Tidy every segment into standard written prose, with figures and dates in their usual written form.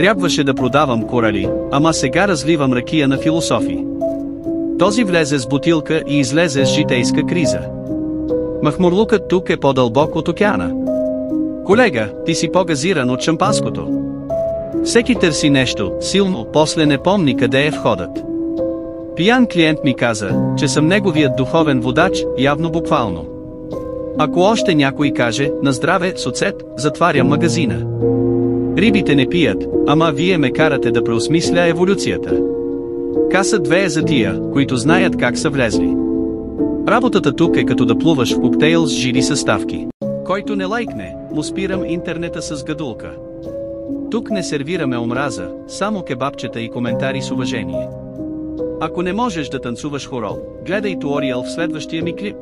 Трябваше да продавам корали, ама сега разливам ракия на философи. Този влезе с бутилка и излезе с житейска криза. Махмурлукът тук е по-дълбок от океана. Колега, ти си по-газиран от шампанското. Всеки търси нещо силно, после не помни къде е входът. Пиян клиент ми каза, че съм неговият духовен водач, явно буквално. Ако още някой каже, на здраве, с оцет, затварям магазина. Рибите не пият, ама вие ме карате да преосмисля еволюцията. Каса 2 е за тия, които знаят как са влезли. Работата тук е като да плуваш в коктейл с жири съставки. Който не лайкне, му спирам интернета с гадулка. Тук не сервираме омраза, само кебабчета и коментари с уважение. Ако не можеш да танцуваш хоро, гледай туториал в следващия ми клип.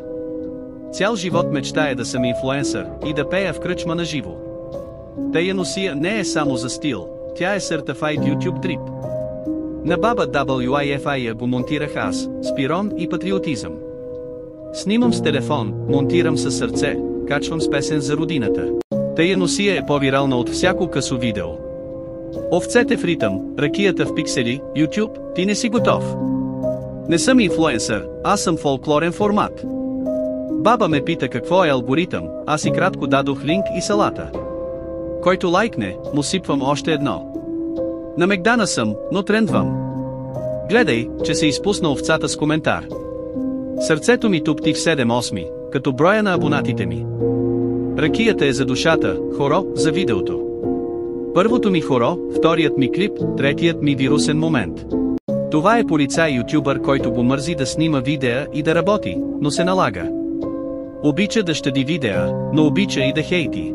Цял живот мечтая да съм инфлуенсър и да пея в кръчма на живо. Тая носия не е само за стил, тя е Certified YouTube Trip. На баба WIFI го монтирах аз, с пирон и патриотизъм. Снимам с телефон, монтирам със сърце, качвам с песен за родината. Тая носия е по-вирална от всяко късо видео. Овцете в ритъм, ракията в пиксели, YouTube, ти не си готов. Не съм инфлуенсър, аз съм фолклорен формат. Баба ме пита какво е алгоритъм, аз и кратко дадох линк и салата. Който лайкне, му сипвам още едно. На Мегдана съм, но трендвам. Гледай, че се изпусна овцата с коментар. Сърцето ми тупти в 7-8, като броя на абонатите ми. Ракията е за душата, хоро, за видеото. Първото ми хоро, вторият ми клип, третият ми вирусен момент. Това е полицай-ютюбър, който го мързи да снима видеа и да работи, но се налага. Обича да щади видеа, но обича и да хейти.